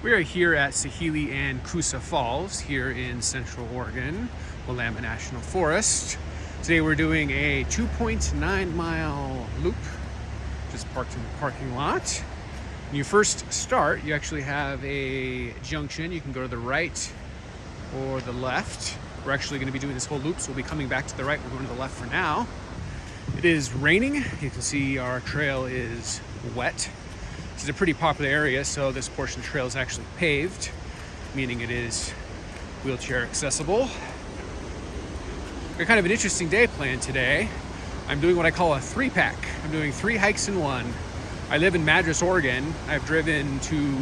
We are here at Sahalie and Koosah Falls here in Central Oregon, Willamette National Forest. Today we're doing a 2.9 mile loop, just parked in the parking lot. When you first start, you actually have a junction. You can go to the right or the left. We're actually going to be doing this whole loop, so we'll be coming back to the right. We're going to the left for now. It is raining. You can see our trail is wet. This is a pretty popular area, so this portion of the trail is actually paved, meaning it is wheelchair accessible. We've got kind of an interesting day planned today. I'm doing what I call a 3-pack. I'm doing 3 hikes in one. I live in Madras, Oregon. I've driven to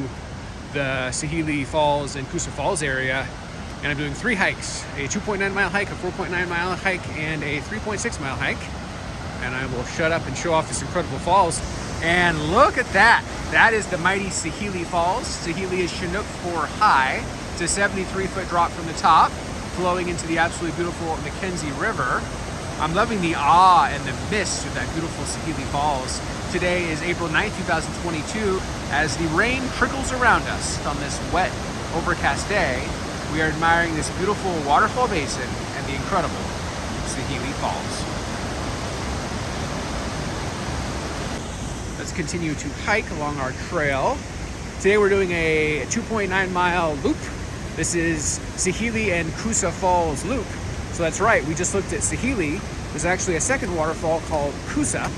the Sahalie Falls and Koosah Falls area, and I'm doing 3 hikes: a 2.9 mile hike, a 4.9 mile hike, and a 3.6 mile hike. And I will shut up and show off this incredible falls. And look at that. That is the mighty Sahalie Falls. Sahalie is Chinook for high. It's a 73-foot drop from the top, flowing into the absolutely beautiful McKenzie River. I'm loving the awe and the mist of that beautiful Sahalie Falls. Today is April 9th, 2022. As the rain trickles around us on this wet, overcast day, we are admiring this beautiful waterfall basin and the incredible Sahalie Falls. Let's continue to hike along our trail. Today we're doing a 2.9 mile loop. This is Sahalie and Koosah Falls loop. So that's right, we just looked at Sahalie. There's actually a second waterfall called Koosah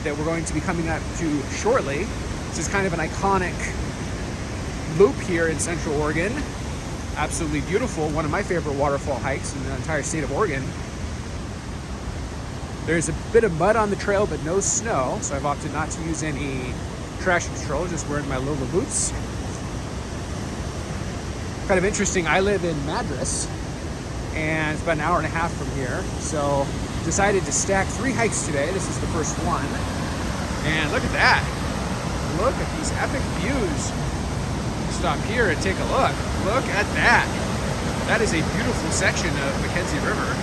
that we're going to be coming up to shortly. This is kind of an iconic loop here in Central Oregon. Absolutely beautiful, one of my favorite waterfall hikes in the entire state of Oregon. There's a bit of mud on the trail, but no snow, so I've opted not to use any traction control, just wearing my Lola boots. Kind of interesting, I live in Madras, and it's about an hour and a half from here, so decided to stack 3 hikes today. This is the first one, and look at that. Look at these epic views. Stop here and take a look. Look at that. That is a beautiful section of McKenzie River.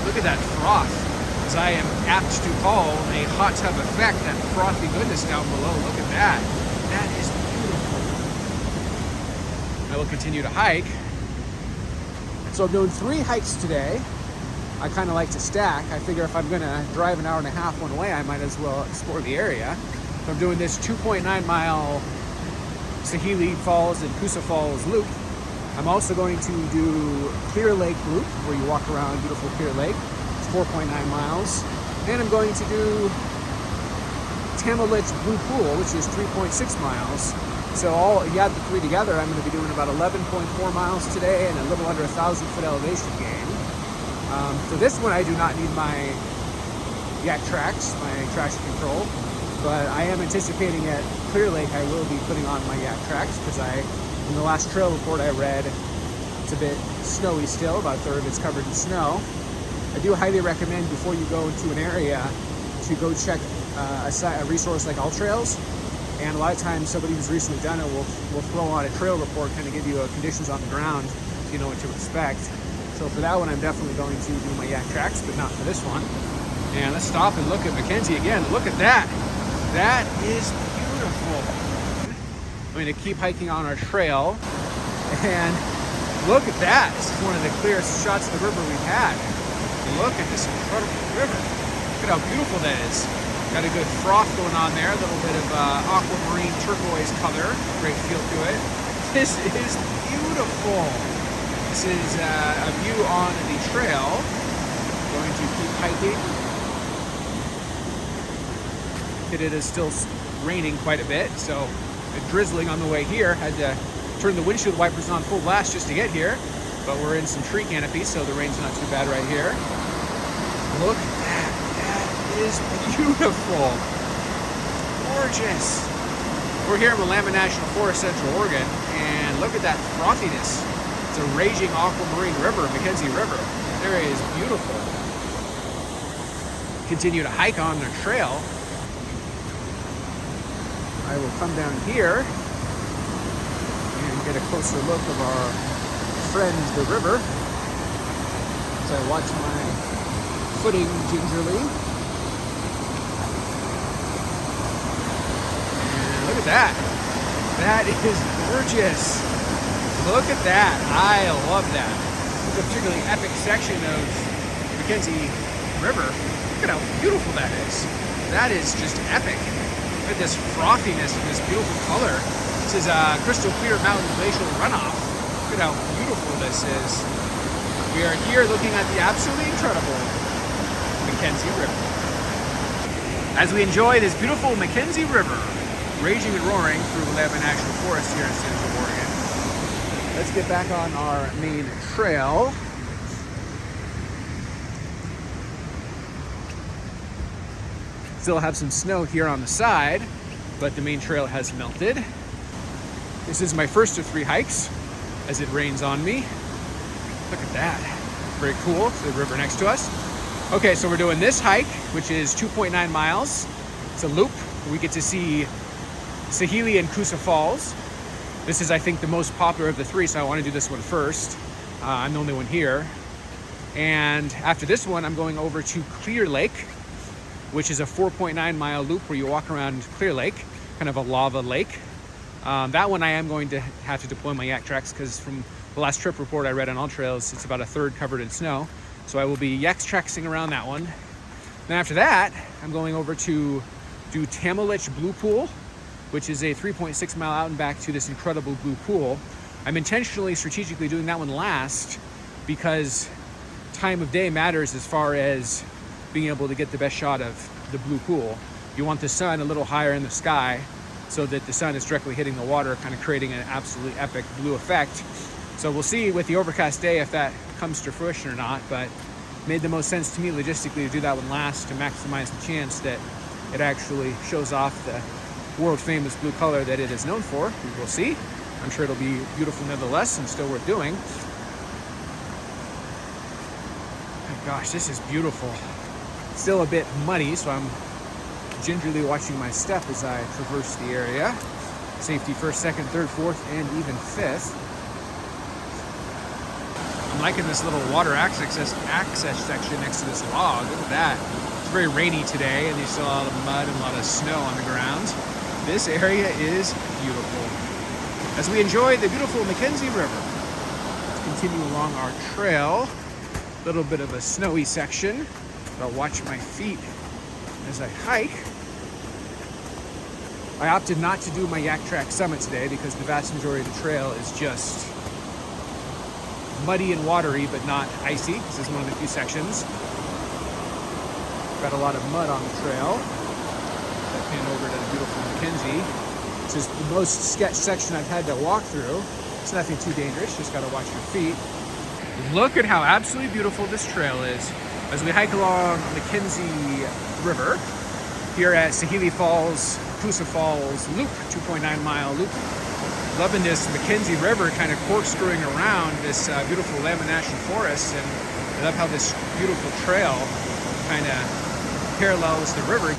Look at that froth. As I am apt to call a hot tub effect, that frothy goodness down below. Look at that. That is beautiful. I will continue to hike. So I'm doing 3 hikes today. I kind of like to stack. I figure if I'm going to drive an hour and a half one way, I might as well explore the area. So I'm doing this 2.9 mile Sahalie Falls and Koosah Falls loop. I'm also going to do Clear Lake loop, where you walk around beautiful Clear Lake. 4.9 miles, and I'm going to do Tamalich Blue Pool, which is 3.6 miles. So you add the 3 together, I'm going to be doing about 11.4 miles today and a little under 1,000-foot elevation gain. For this one, I do not need my yak tracks, my traction control, but I am anticipating at Clear Lake I will be putting on my yak tracks, because in the last trail report I read, it's a bit snowy still, about a third of it's covered in snow. I do highly recommend, before you go into an area, to go check a resource like AllTrails. And a lot of times somebody who's recently done it will throw on a trail report, kind of give you conditions on the ground so you know what to expect. So for that one, I'm definitely going to do my yak tracks, but not for this one. And let's stop and look at McKenzie again. Look at that. That is beautiful. I'm going to keep hiking on our trail. And look at that. This is one of the clearest shots of the river we've had. Look at this incredible river. Look at how beautiful that is. Got a good froth going on there, a little bit of aquamarine turquoise color. Great feel to it. This is beautiful. This is a view on the trail. Going to keep hiking. It is still raining quite a bit, so drizzling on the way here. Had to turn the windshield wipers on full blast just to get here. But we're in some tree canopies, so the rain's not too bad right here. Look at that. That is beautiful. Gorgeous. We're here in Willamette National Forest, Central Oregon, and look at that frothiness. It's a raging aquamarine river, McKenzie River. There is beautiful. Continue to hike on the trail. I will come down here and get a closer look of our friend, the river, as I watch my footing gingerly. And look at that. That is gorgeous. Look at that. I love that. It's a particularly epic section of McKenzie River. Look at how beautiful that is. That is just epic. Look at this frothiness and this beautiful color. This is a crystal clear mountain glacial runoff. Look at how beautiful this is. We are here looking at the absolutely incredible McKenzie River. As we enjoy this beautiful McKenzie River, raging and roaring through Willamette National Forest here in Central Oregon. Let's get back on our main trail. Still have some snow here on the side, but the main trail has melted. This is my first of 3 hikes as it rains on me. Look at that. Very cool. The river next to us. Okay, so we're doing this hike, which is 2.9 miles. It's a loop. We get to see Sahalie and Koosah Falls. This is, I think, the most popular of the 3, so I want to do this one first. I'm the only one here. And after this one, I'm going over to Clear Lake, which is a 4.9 mile loop where you walk around Clear Lake, kind of a lava lake. That one I am going to have to deploy my yak tracks because from the last trip report I read on All Trails, it's about a third covered in snow. So I will be yak tracksing around that one. Then after that, I'm going over to do Tamilich Blue Pool, which is a 3.6 mile out and back to this incredible blue pool. I'm intentionally, strategically doing that one last because time of day matters as far as being able to get the best shot of the blue pool. You want the sun a little higher in the sky so that the sun is directly hitting the water, kind of creating an absolutely epic blue effect. So we'll see with the overcast day if that comes to fruition or not, but it made the most sense to me logistically to do that one last to maximize the chance that it actually shows off the world famous blue color that it is known for. We will see. I'm sure it'll be beautiful nevertheless and still worth doing. Oh gosh, this is beautiful. Still a bit muddy, so I'm gingerly watching my step as I traverse the area. Safety first, second, third, fourth, and even fifth. I'm liking this little water access section next to this log. Look at that. It's very rainy today, and you see a lot of mud and a lot of snow on the ground. This area is beautiful. As we enjoy the beautiful McKenzie River, let's continue along our trail. A little bit of a snowy section. I'll watch my feet as I hike. I opted not to do my yak track summit today because the vast majority of the trail is just muddy and watery, but not icy. This is one of the few sections. Got a lot of mud on the trail. I pan over to the beautiful McKenzie. This is the most sketch section I've had to walk through. It's nothing too dangerous, just gotta watch your feet. Look at how absolutely beautiful this trail is as we hike along McKenzie River here at Sahalie Falls, Koosah Falls loop, 2.9 mile loop. Loving this McKenzie River kind of corkscrewing around this beautiful Willamette National Forest, and I love how this beautiful trail kind of parallels the river.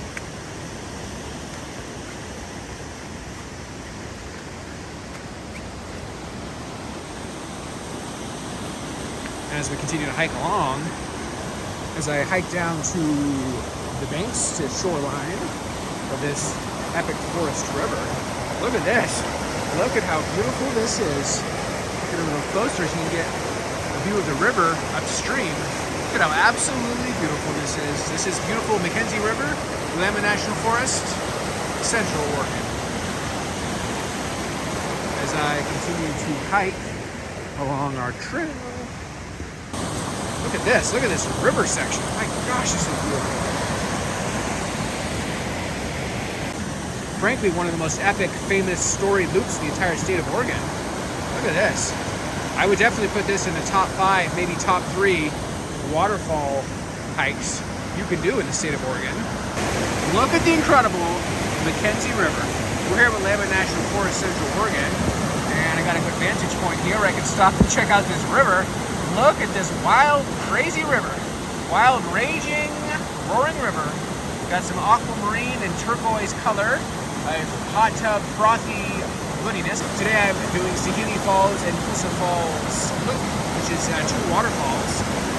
As we continue to hike along, as I hike down to the banks to Shoreline of this epic forest river. Look at this. Look at how beautiful this is. Get a little closer so you can get a view of the river upstream. Look at how absolutely beautiful this is. This is beautiful McKenzie River, Willamette National Forest, Central Oregon. As I continue to hike along our trail. Look at this. Look at this river section. My gosh, this is beautiful. Frankly, one of the most epic, famous story loops in the entire state of Oregon. Look at this. I would definitely put this in the top 5, maybe top 3 waterfall hikes you can do in the state of Oregon. Look at the incredible McKenzie River. We're here at Willamette National Forest, Central Oregon, and I got a good vantage point here where I can stop and check out this river. Look at this wild, crazy river. Wild, raging, roaring river. Got some aquamarine and turquoise color. A hot tub, frothy woodiness. Today I'm doing Sahalie Falls and Koosah Falls loop, which is 2 waterfalls.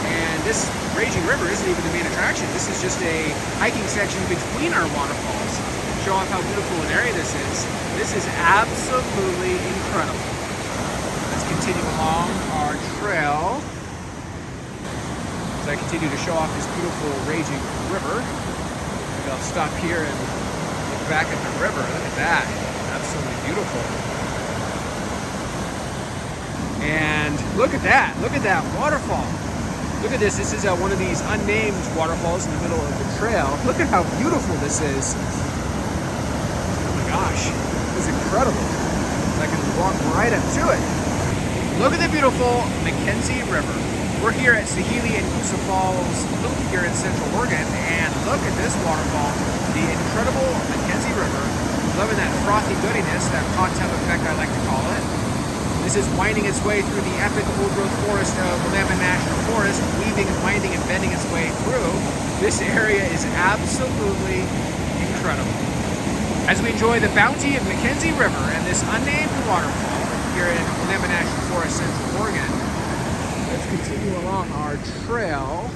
And this raging river isn't even the main attraction. This is just a hiking section between our waterfalls. show off how beautiful an area this is. This is absolutely incredible. Let's continue along our trail as I continue to show off this beautiful raging river. Maybe I'll stop here and look back at the river. Look at that. Absolutely beautiful. And look at that. Look at that waterfall. Look at this. This is one of these unnamed waterfalls in the middle of the trail. Look at how beautiful this is. Oh my gosh. This is incredible. I can walk right up to it. Look at the beautiful McKenzie River. We're here at Sahalie and Koosah Falls Loop here in Central Oregon, and look at this waterfall, the incredible McKenzie River. Loving that frothy goodiness, that hot tub effect I like to call it. This is winding its way through the epic old-growth forest of Willamette National Forest, weaving and winding and bending its way through. This area is absolutely incredible. As we enjoy the bounty of McKenzie River and this unnamed waterfall here in Willamette National Forest, Central Oregon, let's continue along our trail.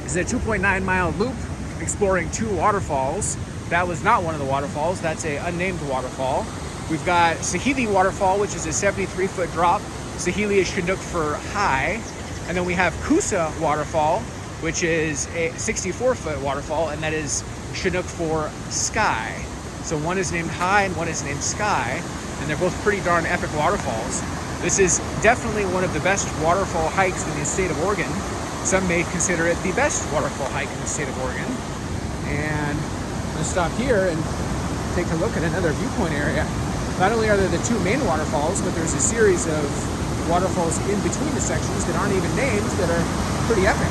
This is a 2.9-mile loop exploring 2 waterfalls. That was not one of the waterfalls. That's an unnamed waterfall. We've got Sahalie Waterfall, which is a 73-foot drop. Sahalie is Chinook for high. And then we have Koosah Waterfall, which is a 64-foot waterfall, and that is Chinook for sky. So one is named high and one is named sky, and they're both pretty darn epic waterfalls. This is definitely one of the best waterfall hikes in the state of Oregon. Some may consider it the best waterfall hike in the state of Oregon. And I'm gonna stop here and take a look at another viewpoint area. Not only are there the 2 main waterfalls, but there's a series of waterfalls in between the sections that aren't even named that are pretty epic.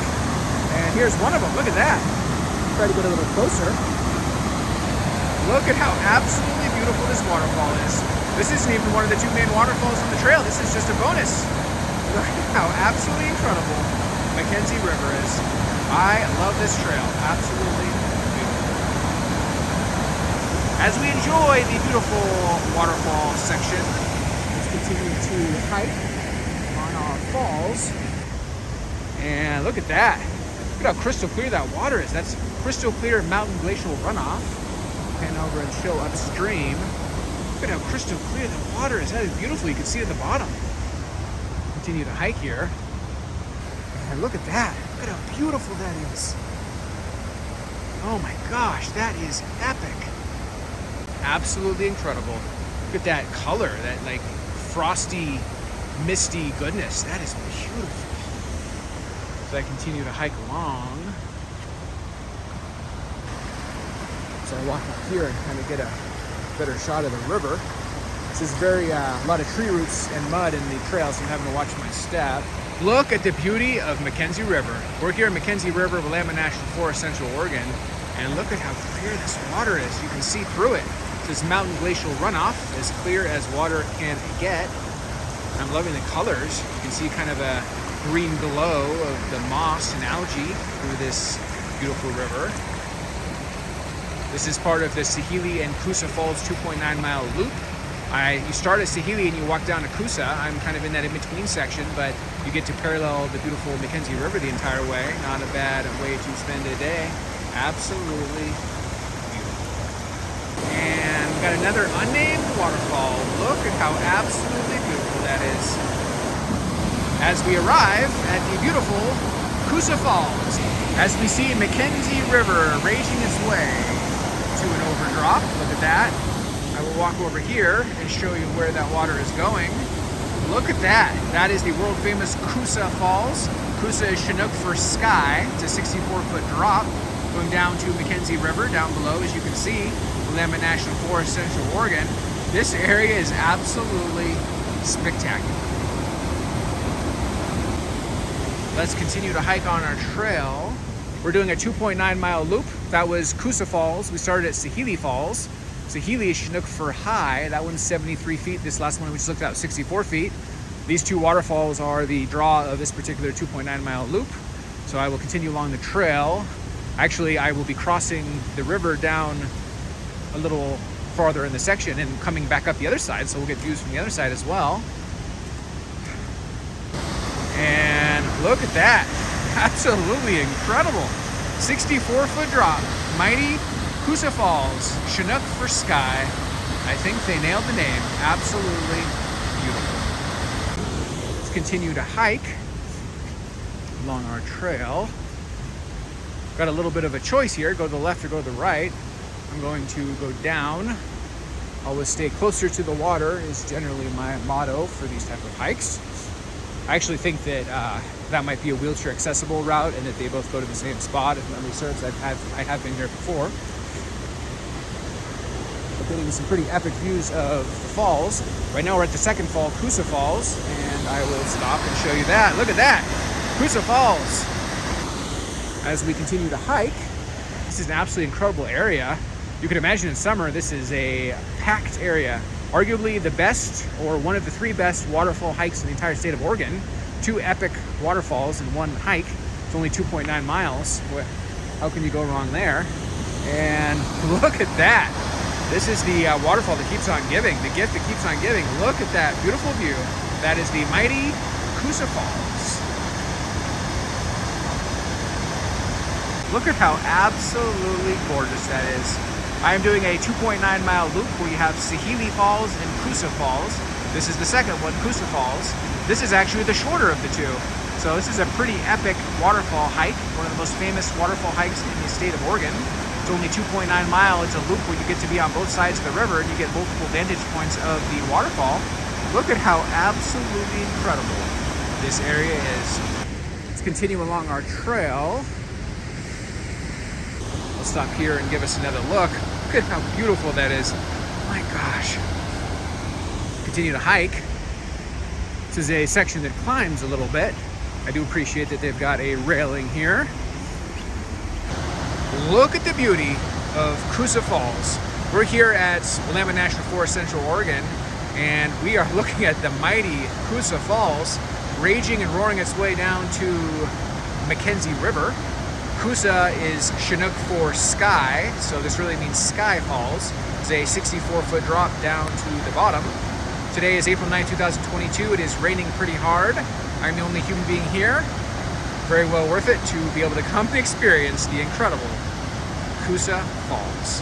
And here's one of them. Look at that. Try to get a little closer. Look at how absolutely beautiful this waterfall is. This isn't even one of the 2 main waterfalls on the trail. This is just a bonus. Look at how absolutely incredible McKenzie River is. I love this trail. Absolutely beautiful. As we enjoy the beautiful waterfall section, let's continue to hike on our falls. And look at that. Look at how crystal clear that water is. That's crystal clear mountain glacial runoff. Pan over and show upstream. Look at how crystal clear the water is. That is beautiful. You can see it at the bottom. Continue to hike here. And look at that. Look at how beautiful that is. Oh my gosh, that is epic. Absolutely incredible. Look at that color, that like frosty, misty goodness. That is beautiful. As I continue to hike along, so I walk up here and kind of get a better shot of the river. This is very a lot of tree roots and mud in the trail, so I'm having to watch my step. Look at the beauty of McKenzie River. We're here in McKenzie River, Willamette National Forest, Central Oregon, and look at how clear this water is. You can see through it. This mountain glacial runoff, as clear as water can get. I'm loving the colors. You can see kind of a green glow of the moss and algae through this beautiful river. This is part of the Sahalie and Koosah Falls 2.9-mile loop. You start at Sahalie and you walk down to Koosah. I'm kind of in that in-between section, but you get to parallel the beautiful McKenzie River the entire way. Not a bad way to spend a day. Absolutely beautiful. And we've got another unnamed waterfall. Look at how absolutely beautiful that is. As we arrive at the beautiful Koosah Falls, as we see McKenzie River raging its way to an overdrop. Look at that. I will walk over here and show you where that water is going. Look at that. That is the world famous Koosah Falls. Koosah is Chinook for sky. It's a 64-foot drop going down to McKenzie River down below, as you can see, Willamette National Forest, Central Oregon. This area is absolutely spectacular. Let's continue to hike on our trail. We're doing a 2.9-mile loop. That was Koosah Falls. We started at Sahalie Falls. Sahalie is Chinook for high. That one's 73 feet. This last one we just looked at was 64 feet. These 2 waterfalls are the draw of this particular 2.9-mile loop. So I will continue along the trail. Actually, I will be crossing the river down a little farther in the section and coming back up the other side, so we'll get views from the other side as well. And look at that. Absolutely incredible. 64-foot drop. Mighty Koosah Falls, Chinook for sky. I think they nailed the name. Absolutely beautiful. Let's continue to hike along our trail. Got a little bit of a choice here, go to the left or go to the right. I'm going to go down. Always stay closer to the water is generally my motto for these type of hikes. I actually think that that might be a wheelchair accessible route and that they both go to the same spot. If memory serves, I have been here before. We're getting some pretty epic views of the falls. Right now we're at the second fall, Koosah Falls, and I will stop and show you that. Look at that, Koosah Falls. As we continue to hike, this is an absolutely incredible area. You can imagine in summer, this is a packed area. Arguably the best, or one of the 3 best waterfall hikes in the entire state of Oregon. 2 epic waterfalls in one hike. It's only 2.9 miles. How can you go wrong there? And look at that. This is the waterfall that keeps on giving, the gift that keeps on giving. Look at that beautiful view. That is the mighty Koosah Falls. Look at how absolutely gorgeous that is. I am doing a 2.9 mile loop where you have Sahalie Falls and Koosah Falls. This is the second one, Koosah Falls. This is actually the shorter of the 2. So this is a pretty epic waterfall hike, one of the most famous waterfall hikes in the state of Oregon. It's only 2.9 miles. It's a loop where you get to be on both sides of the river and you get multiple vantage points of the waterfall. Look at how absolutely incredible this area is. Let's continue along our trail. I'll stop here and give us another look. Look at how beautiful that is. My gosh. Continue to hike. This is a section that climbs a little bit. I do appreciate that they've got a railing here. Look at the beauty of Koosah Falls. We're here at Willamette National Forest, Central Oregon, and we are looking at the mighty Koosah Falls, raging and roaring its way down to McKenzie River. Koosah is Chinook for sky, so this really means Sky Falls. It's a 64-foot drop down to the bottom. Today is April 9, 2022. It is raining pretty hard. I'm the only human being here. Very well worth it to be able to come and experience the incredible Koosah Falls.